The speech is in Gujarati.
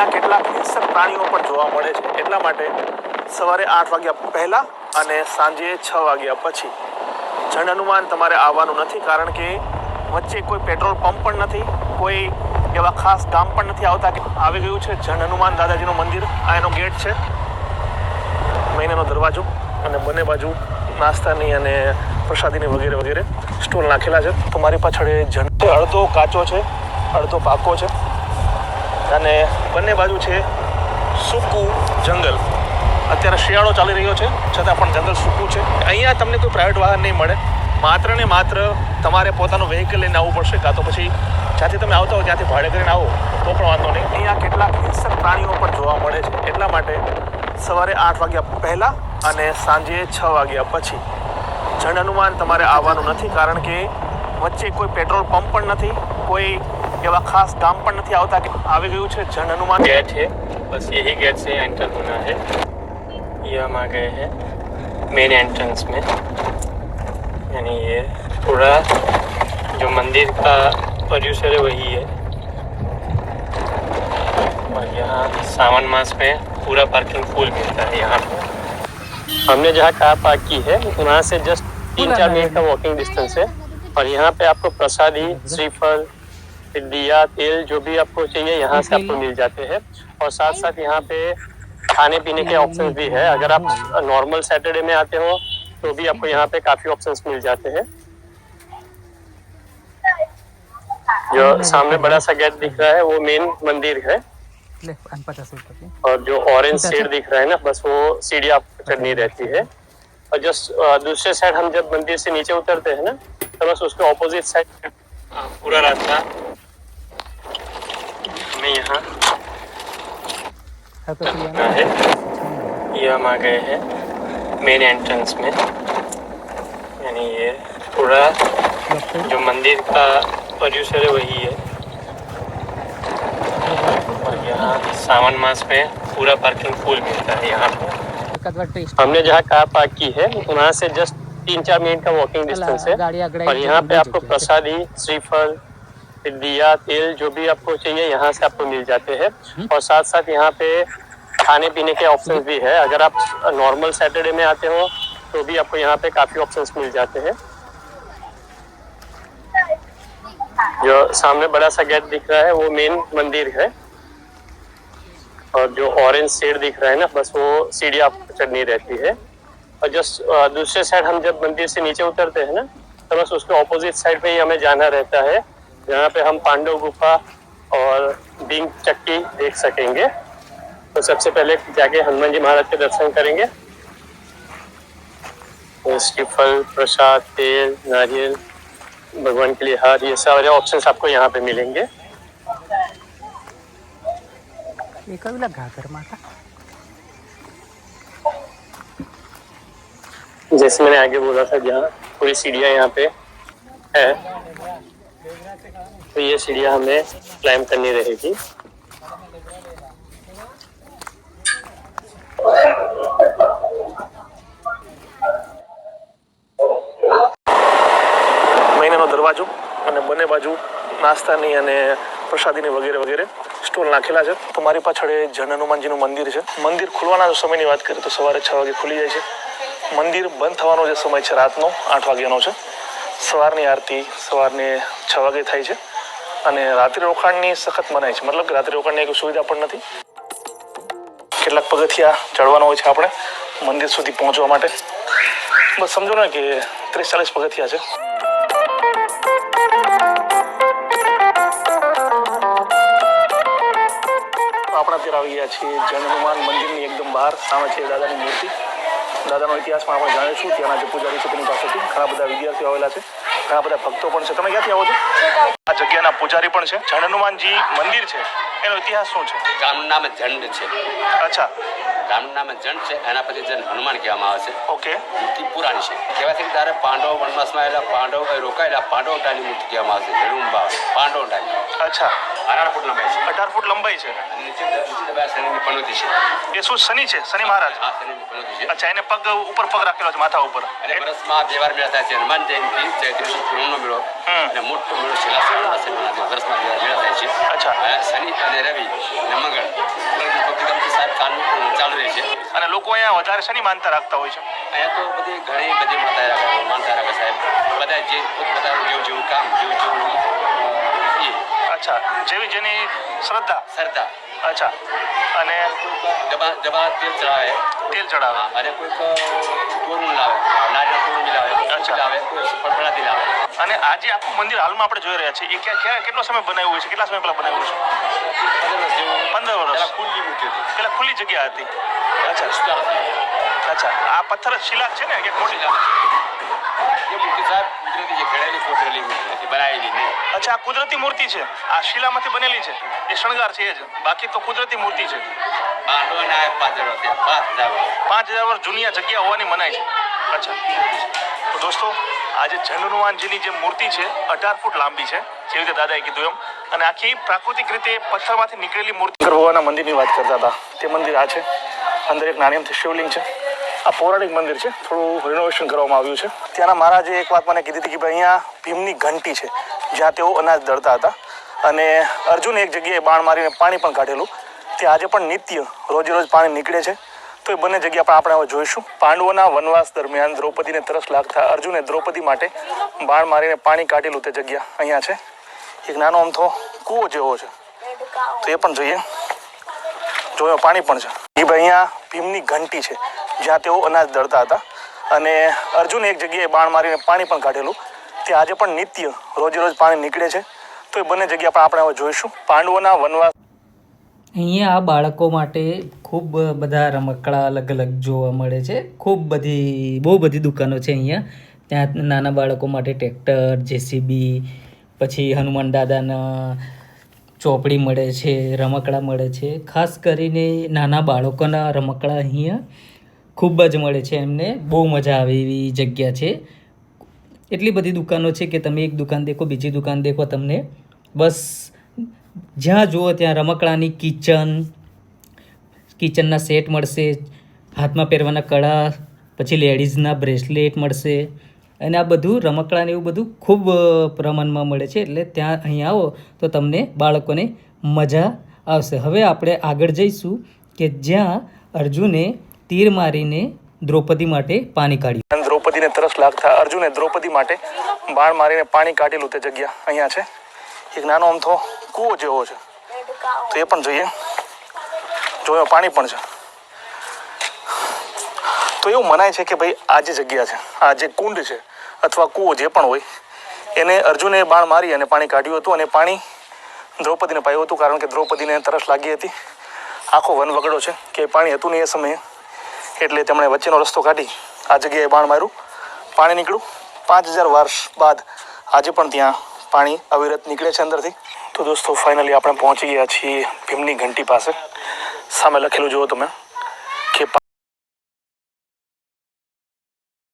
અહીંયા કેટલાક હિંસક પ્રાણીઓ પણ જોવા મળે છે, એટલા માટે સવારે 8 વાગ્યા પહેલાં અને સાંજે 6 વાગ્યા પછી જન હનુમાન તમારે આવવાનું નથી, કારણ કે વચ્ચે કોઈ પેટ્રોલ પંપ પણ નથી, કોઈ એવા ખાસ ગામ પણ નથી આવતા. કે આવી ગયું છે જન હનુમાન દાદાજીનું મંદિર. આ એનો ગેટ છે, મહિનાનો દરવાજો, અને બંને બાજુ નાસ્તાની અને પ્રસાદીની વગેરે વગેરે સ્ટોલ નાખેલા છે. તમારી પાછળ એ અડધો કાચો છે, અડધો પાકો છે, અને બંને બાજુ છે સૂકું જંગલ. અત્યારે શિયાળો ચાલી રહ્યો છે, છતાં પણ જંગલ સૂકું છે. અહીંયા તમને કોઈ પ્રાઇવેટ વાહન નહીં મળે, માત્ર ને માત્ર તમારે પોતાનું વ્હીકલ લઈને આવવું પડશે, કાં તો પછી જ્યાંથી તમે આવતા હો ત્યાંથી ભાડે કરીને આવો તો પણ વાંધો નહીં. અહીંયા કેટલાક હિંસક પ્રાણીઓ પણ જોવા મળે છે, એટલા માટે સવારે 8 વાગ્યા પહેલાં અને સાંજે 6 વાગ્યા પછી જન હનુમાન તમારે આવવાનું નથી, કારણ કે વચ્ચે કોઈ પેટ્રોલ પંપ પણ નથી, કોઈ એવા ખાસ ગામ પણ નથી આવતા. કે આવી ગયું છે જન હનુમાન गेट है, बस यही गेट से एंटर होना है. ये हम आ गए हैं मेन एंट्रेंस में. यानी ये पूरा जो मंदिर का परिसर है वही है. और यहाँ सावन मास में पूरा पार्किंग फुल मिलता है. यहाँ पे हमने जहाँ कार पार्क की है वहाँ से जस्ट 3-4 मिनट का वॉकिंग डिस्टेंस है. और यहाँ पे आपको प्रसादी, श्रीफल, दिया, तेल जो भी आपको चाहिए यहाँ से आपको मिल जाते हैं. और साथ साथ यहाँ पे खाने पीने के ऑप्शंस भी है. अगर आप नॉर्मल सैटरडे में आते हो तो भी आपको यहाँ पे काफी ऑप्शंस मिल जाते हैं. जो सामने बड़ा सा गेट दिख रहा है वो मेन मंदिर है. और जो ऑरेंज शेड दिख रहा है ना, बस वो सीढ़ी आपको चढ़नी रहती है. और जस्ट दूसरे साइड हम जब मंदिर से नीचे उतरते हैं ना, तो बस उसके ऑपोजिट साइड पूरा रास्ता हमें यहाँ है. ये हम आ गए हैं मेन एंट्रेंस में. यानी ये पूरा जो मंदिर का परिसर है वही है. और यहाँ सावन मास में पूरा पार्किंग फुल मिलता है. यहाँ पे हमने जहाँ कार पार्क की है वहाँ से जस्ट 3-4 मिनट का वॉकिंग डिस्टेंस है. और यहाँ पे आपको प्रसादी, श्रीफल, दिया, तेल जो भी आपको चाहिए यहाँ से आपको मिल जाते हैं. और साथ साथ यहाँ पे खाने पीने के ऑप्शंस भी है. अगर आप नॉर्मल सैटरडे में आते हो तो भी आपको यहाँ पे काफी ऑप्शंस मिल जाते हैं. जो सामने बड़ा सा गेट दिख रहा है वो मेन मंदिर है. और जो ऑरेंज शेड दिख रहा है ना, बस वो सीढ़ी आपको चढ़नी रहती है. और जस्ट दूसरे साइड हम जब मंदिर से नीचे उतरते हैं ना, तो बस उसके ऑपोजिट साइड पे ही हमें जाना रहता है, जहाँ पे हम पांडव गुफा और बिंग चक्की देख सकेंगे. तो सबसे पहले जाके हनुमान जी महाराज के दर्शन करेंगे. तो श्रीफल, प्रसाद, तेल, नारियल, भगवान के लिए हार, ये सारे ऑप्शंस आपको यहाँ पे मिलेंगे. जैसे मैंने आगे बोला था, जहाँ पूरी सीढ़ियाँ यहाँ पे है, तो ये सीढ़ियाँ हमें क्लाइम करनी रहेगी. મહિનાનો દરવાજો, અને બંને બાજુ નાસ્તાની અને પ્રસાદીની વગેરે વગેરે સ્ટોલ નાખેલા છે. તમારી પાછળ એ જન હનુમાનજીનું મંદિર છે. મંદિર ખુલવાના સમયની વાત કરીએ તો સવારે 6 વાગે ખુલી જાય છે. મંદિર બંધ થવાનો જે સમય છે રાતનો 8 વાગ્યાનો છે. સવારની આરતી સવારને 6 વાગે થાય છે, અને રાત્રિ રોકાણની સખત મનાય છે. મતલબ કે રાત્રિ રોકાણની કોઈ સુવિધા પણ નથી. કેટલાક પગથિયા ચડવાના હોય છે આપણે મંદિર સુધી પહોંચવા માટે. બસ સમજો ને કે 30-40 પગથિયા છે. આપણે અત્યારે આવી ગયા છીએ જન હનુમાન મંદિરની એકદમ બહાર. સામે છે દાદાની મૂર્તિ. દાદાનો ઇતિહાસ પણ આપણે જાણીશું. ત્યાંના જે પૂજારી છે તેની પાસેથી ઘણા બધા વિદ્યાર્થીઓ આવેલા છે, ઘણા બધા ભક્તો પણ છે. તમે ક્યાંથી આવો છો? આ જગ્યાના પૂજારી પણ છે. જન હનુમાનજી મંદિર છે, એનો ઇતિહાસ શું છે? ગામનું નામ જંડ છે. અચ્છા, ગામનું નામ જંડ છે, એના પછી જન હનુમાન કહેવામાં આવે છે. ઓકે. મૂર્તિ પુરાણી છે. કહેવાય છે કે ત્યારે પાંડવ વનવાસમાં આવેલા પાંડવ રોકાયેલા પાંડવ ટાઈની મૂર્તિ કહેવામાં આવે છે. ઝેડુંબા પાંડવ ટાઈમ. અચ્છા, 18 ફૂટ લંબાઈ છે. 18 ફૂટ લંબાઈ છે. અને નીચે દબાય શનિની પનોતી છે. એ શું શનિ છે? શનિ મહારાજ? હા, શનિની પનોતી છે. અચ્છા, એને પગ ઉપર પગ રાખેલો છે માથા ઉપર. અને વર્ષમાં 2 વાર મેળા થાય છે. હનુમાન જયંતિ, ચૈત્રી પૂનમનો મેળો અને મોટો મેળો છેલ્લા વર્ષમાં 2 વાર મેળા થાય છે. અચ્છા, શનિ અને રવિ અને મંગળ અહીંયા વધારે શેની માનતા રાખતા હોય છે? અહીંયા તો બધી ઘણી બધી માનતા રાખે સાહેબ. બધા જે પોતપોતાનું જેવું કામ જેવું અચ્છા, જેવી જેની શ્રદ્ધા. સરતા. અચ્છા, અને જબા તેલ ચડાવે. તેલ ચડાવે. અને કોઈક તોરણ લાવે, નારિયેળ તોરણ લાવે, અચ્છા. લાવે, કોઈ ફળફળાદી લાવે. અને આજે આખું મંદિર હાલમાં આપણે જોઈ રહ્યા છીએ, એ કેટલો સમય બનાવ્યું છે? કેટલા સમય પહેલા બનાવ્યું છે? 15 વર્ષ. ખુલ્લી મૂકી હતી. પેલા ખુલ્લી જગ્યા હતી. અચ્છા સ્ટાર્ટ થઈ. અચ્છા, આ પથ્થર શિલા છે ને, એક મોટી. એ મૂર્તિ સાહેબ કુદરતી જે ઘડેલી કોતરેલી મૂર્તિ હતી, બનાવેલી નહીં. અચ્છા, આ કુદરતી મૂર્તિ છે, આ શિલામાંથી બનેલી છે, એ શણગાર છે એ જ, બાકી તો કુદરતી મૂર્તિ છે. પાંડવોના 5,000 વર્ષ, 5,000 વર્ષ જૂની આ જગ્યા હોવાની મનાય છે. અચ્છા, તો દોસ્તો આજે જૈન હનુમાનજીની જે મૂર્તિ છે 18 ફૂટ લાંબી છે, જેવી રીતે દાદાએ કીધું એમ, અને આખી પ્રાકૃતિક રીતે પથ્થરમાંથી નીકળેલી મૂર્તિ. ભગવાનના મંદિરની વાત કરતા હતા, તે મંદિર આ છે. અંદર એક નાની અમથી શિવલિંગ છે. આ પૌરાણિક મંદિર છે, થોડું રિનોવેશન કરવામાં આવ્યું છે. ત્યાંના મહારાજે એક વાત મને કીધી હતી કે ભાઈ અહીંયા ભીમની ઘંટી છે, જ્યાં તેઓ અનાજ દળતા હતા, અને અર્જુને એક જગ્યાએ બાણ મારીને પાણી પણ કાઢેલું. તે આજે પણ નિત્ય રોજે રોજ પાણી નીકળે છે. તો એ બંને જગ્યા પણ આપણે હવે જોઈશું. પાંડવોના વનવાસ દરમિયાન દ્રૌપદીને તરસ લાગતા અર્જુને દ્રૌપદી માટે બાણ મારીને પાણી કાઢેલું તે જગ્યા અહીંયા છે. એક નાનો અમથો કૂવો જેવો છે, તો એ પણ જોઈએ. જોયો પાણી પણ છે. એ ભાઈ અહીંયા ભીમની ઘંટી છે, જ્યાં તેઓ અનાજ દળતા હતા, અને અર્જુને એક જગ્યાએ બાણ મારીને પાણી પણ કાઢેલું. તે આજે પણ નિત્ય રોજે રોજ પાણી નીકળે છે. તો એ બંને જગ્યા પણ આપણે હવે જોઈશું. પાંડવોના વનવાસ. અહીંયા આ બાળકો માટે ખૂબ બધા રમકડા અલગ અલગ જોવા મળે છે. બહુ બધી દુકાનો છે અહીંયા. ત્યાં નાના બાળકો માટે ટ્રેક્ટર, જેસીબી, પછી હનુમાન દાદાના ચોપડી મળે છે, રમકડા મળે છે. ખાસ કરીને નાના બાળકોના રમકડા અહીંયા ખૂબ જ મળે છે. એમને બહુ મજા આવે એવી જગ્યા છે. એટલી બધી દુકાનો છે કે તમે એક દુકાન દેખો, બીજી દુકાન દેખો, તમને બસ જ્યાં જુઓ ત્યાં રમકડાની કિચનના સેટ મળશે, હાથમાં પહેરવાના કડા, પછી લેડીઝના બ્રેસલેટ મળશે, અને આ બધું રમકડાને એવું બધું ખૂબ પ્રમાણમાં મળે છે. એટલે ત્યાં અહીં આવો તો તમને બાળકોને મજા આવશે. હવે આપણે આગળ જઈશું કે જ્યાં અર્જુને તીર મારીને દ્રૌપદી માટે પાણી કાઢ્યું. દ્રૌપદીને તરસ લાગતા અર્જુને દ્રૌપદી માટે બાણ મારીને પાણી કાઢેલું તે જગ્યા અહીંયા છે. એક નાનો અમથો કૂવો જેવો છે, તો એ પણ જોઈએ. જોયો પાણી પણ છે. તો એવું મનાય છે કે ભાઈ આ જે જગ્યા છે, આ જે કુંડ છે અથવા કૂવો જે પણ હોય, એને અર્જુને બાણ મારી અને પાણી કાઢ્યું હતું, અને પાણી દ્રૌપદીને પાયું હતું, કારણ કે દ્રૌપદીને તરસ લાગી હતી. આખો વન વગડો છે કે પાણી હતું નહીં એ સમયે, એટલે તેમણે વચ્ચેનો રસ્તો કાઢી આ જગ્યાએ બાણ માર્યું, પાણી નીકળ્યું. 5,000 વર્ષ બાદ આજે પણ ત્યાં પાણી અવિરત નીકળે છે અંદરથી. તો દોસ્તો ફાઇનલી આપણે પહોંચી ગયા છીએ ભીમની ઘંટી પાસે. સામે લખેલું જુઓ તમે કે